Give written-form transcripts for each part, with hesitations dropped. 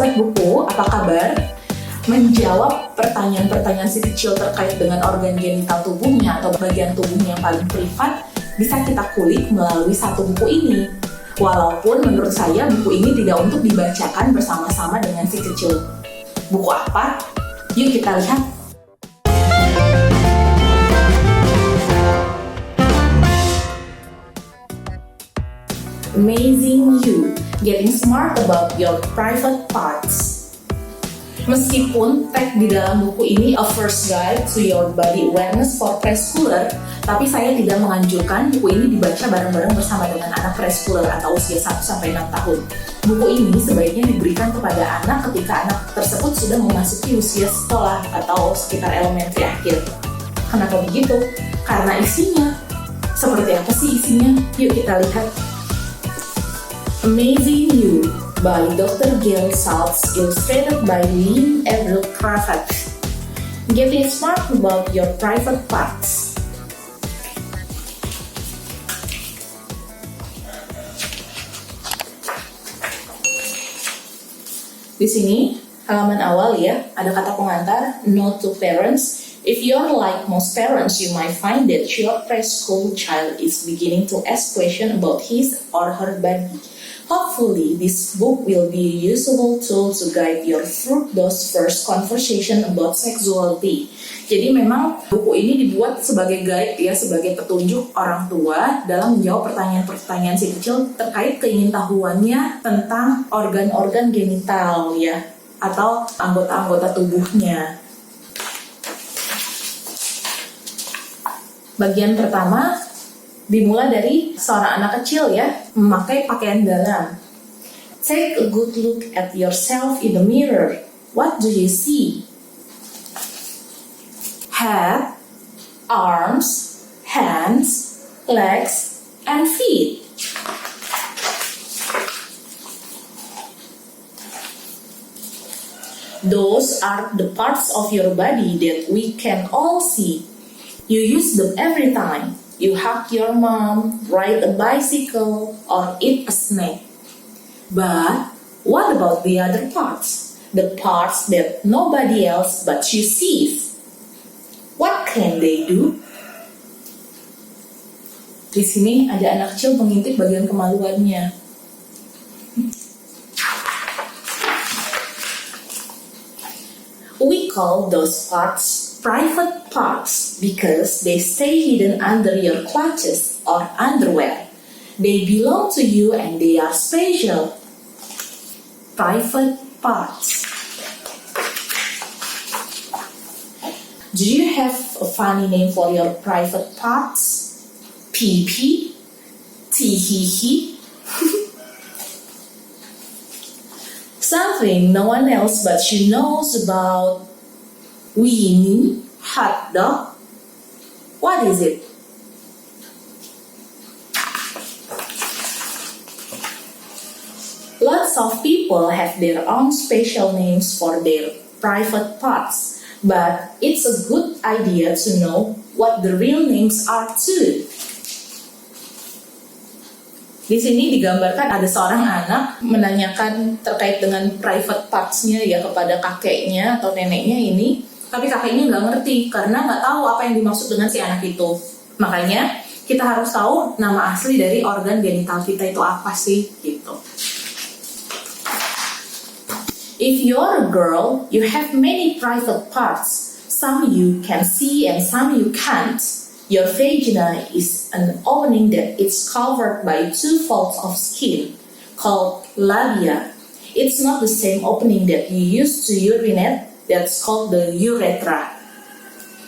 Sobat buku, apa kabar? Menjawab pertanyaan-pertanyaan si kecil terkait dengan organ genital tubuhnya atau bagian tubuhnya yang paling privat bisa kita kulik melalui satu buku ini. Walaupun menurut saya buku ini tidak untuk dibacakan bersama-sama dengan si kecil. Buku apa? Yuk kita lihat. Amazing You, Getting Smart About Your Private Parts. Meskipun tag di dalam buku ini A First Guide to Your Body Awareness for Preschooler, tapi saya tidak menganjurkan buku ini dibaca bareng-bareng bersama dengan anak preschooler atau usia 1-6 tahun. Buku ini sebaiknya diberikan kepada anak ketika anak tersebut sudah memasuki usia sekolah atau sekitar elementary akhir. Kenapa begitu? Karena isinya. Seperti apa sih isinya? Yuk kita lihat. Amazing You by Dr. Gail, Saltz, illustrated by Lynne, Avril, Cravath. Getting smart about your private parts. Di sini halaman awal ya, ada kata pengantar, Note to parents. If you're like most parents, you might find that your preschool child is beginning to ask questions about his or her body. Hopefully, this book will be a useful tool to guide you through those first conversation about sexuality. Jadi memang buku ini dibuat sebagai guide ya, sebagai petunjuk orang tua dalam menjawab pertanyaan-pertanyaan si kecil terkait keingintahuannya tentang organ-organ genital ya, atau anggota-anggota tubuhnya. Bagian pertama dimulai dari seorang anak kecil ya, memakai pakaian dalam. Take a good look at yourself in the mirror. What do you see? Head, arms, hands, legs, and feet. Those are the parts of your body that we can all see. You use them every time. You hug your mom, ride a bicycle, or eat a snack. But what about the other parts? The parts that nobody else but you sees. What can they do? Di sini ada anak kecil mengintip bagian kemaluannya. We call those parts private parts because they stay hidden under your clutches or underwear. They belong to you and they are special. Private parts. Do you have a funny name for your private parts? Pee-pee? Tee-hee-hee? Something no one else but you knows about. Weenie, hot dog. What is it? Lots of people have their own special names for their private parts, but it's a good idea to know what the real names are too. Di sini digambarkan ada seorang anak menanyakan terkait dengan private parts-nya ya kepada kakeknya atau neneknya ini. Tapi kakeknya nggak ngerti karena nggak tahu apa yang dimaksud dengan si anak itu. Makanya kita harus tahu nama asli dari organ genital kita itu apa sih gitu. If you're a girl, you have many private parts. Some you can see and some you can't. Your vagina is an opening that is covered by 2 folds of skin called labia. It's not the same opening that you use to urinate. That's called the urethra.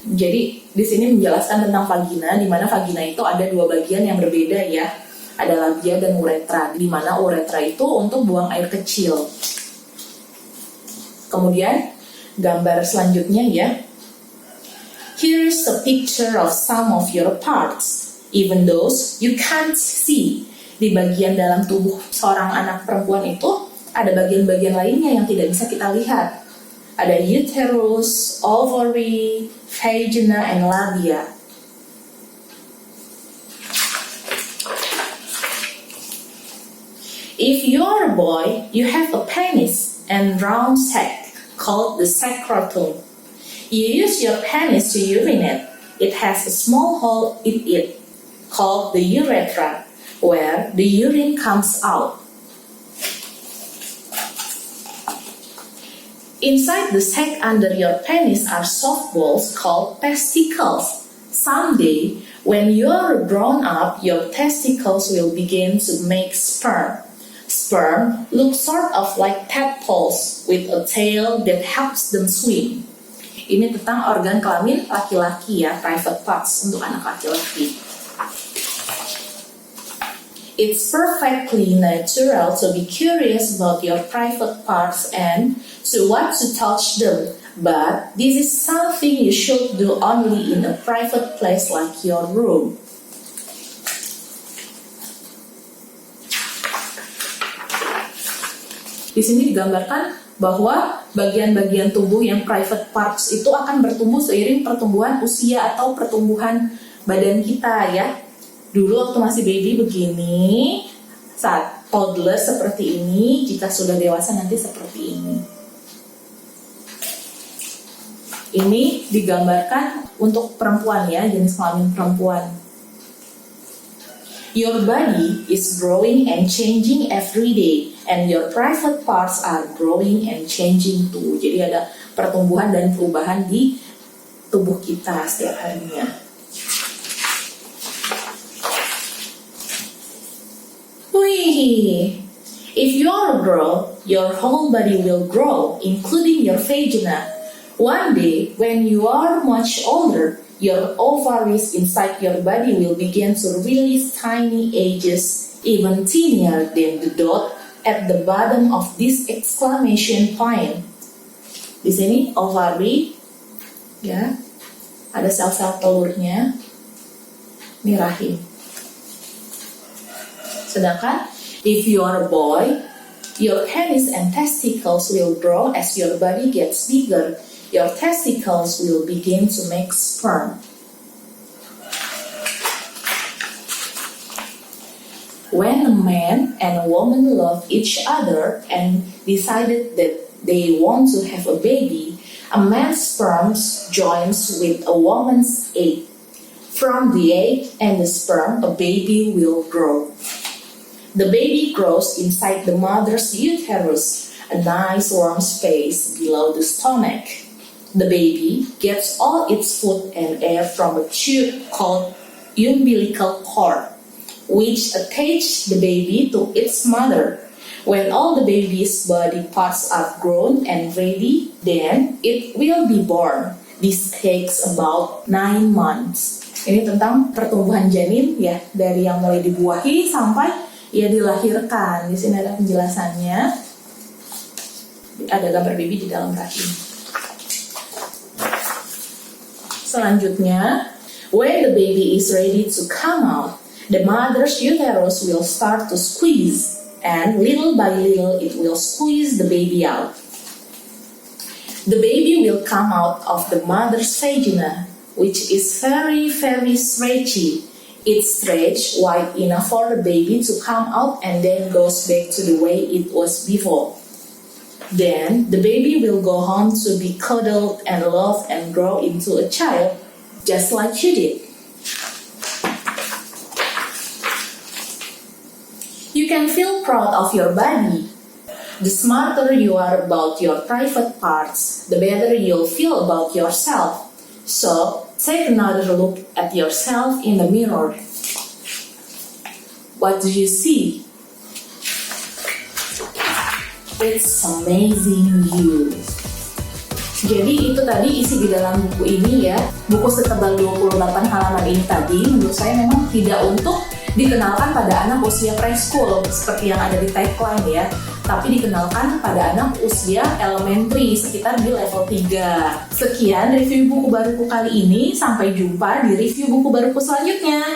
Jadi di sini menjelaskan tentang vagina, di mana vagina itu ada 2 bagian yang berbeda ya. Ada labia dan uretra, di mana uretra itu untuk buang air kecil. Kemudian gambar selanjutnya ya. Here's a picture of some of your parts, even those you can't see. Di bagian dalam tubuh seorang anak perempuan itu ada bagian-bagian lainnya yang tidak bisa kita lihat. Ada uterus, ovary, vagina, and labia. If you're a boy, you have a penis. and round sac called the secretum. You use your penis to urinate. It has a small hole in it called the urethra, where the urine comes out. Inside the sac under your penis are soft balls called testicles. Someday, when you're grown up, your testicles will begin to make sperm. Sperm look sort of like tadpoles with a tail that helps them swim. Ini tentang organ kelamin laki-laki ya, private parts untuk anak laki-laki. It's perfectly natural to be curious about your private parts and to want to touch them, but this is something you should do only in a private place like your room. Di sini digambarkan bahwa bagian-bagian tubuh yang private parts itu akan bertumbuh seiring pertumbuhan usia atau pertumbuhan badan kita ya. Dulu waktu masih baby begini, saat toddler seperti ini, jika sudah dewasa nanti seperti ini. Ini digambarkan untuk perempuan ya, jenis kelamin perempuan. Your body is growing and changing every day, and your private parts are growing and changing too. Jadi ada pertumbuhan dan perubahan di tubuh kita setiap harinya. Wih, if you're a girl, your whole body will grow, including your vagina. One day, when you are much older, your ovaries inside your body will begin to release tiny eggs, even tinier than the dot at the bottom of this exclamation point. Di sini ovary, ya, ada sel-sel telurnya. Ini rahim. Sedangkan if you are a boy, your penis and testicles will grow as your body gets bigger. Your testicles will begin to make sperm. When a man and a woman love each other and decided that they want to have a baby, a man's sperm joins with a woman's egg. From the egg and the sperm, a baby will grow. The baby grows inside the mother's uterus, a nice warm space below the stomach. The baby gets all its food and air from a tube called umbilical cord, which attaches the baby to its mother. When all the baby's body parts are grown and ready, then it will be born. This takes about 9 months. Ini tentang pertumbuhan janin ya, dari yang mulai dibuahi sampai ia dilahirkan. Di sini ada penjelasannya. Ada gambar baby di dalam rahim. Selanjutnya, when the baby is ready to come out, the mother's uterus will start to squeeze, and little by little it will squeeze the baby out. The baby will come out of the mother's vagina, which is very, very stretchy. It's stretched wide enough for the baby to come out and then goes back to the way it was before. Then the baby will go home to be cuddled and loved and grow into a child, just like you did. You can feel proud of your body. The smarter you are about your private parts, the better you'll feel about yourself. So, take another look at yourself in the mirror. What do you see? It's amazing you. Jadi itu tadi isi di dalam buku ini ya. Buku setebal 28 halaman ini tadi menurut saya memang tidak untuk dikenalkan pada anak usia preschool seperti yang ada di tagline ya, tapi dikenalkan pada anak usia elementary sekitar di level 3. Sekian review buku baruku kali ini, sampai jumpa di review buku baruku selanjutnya.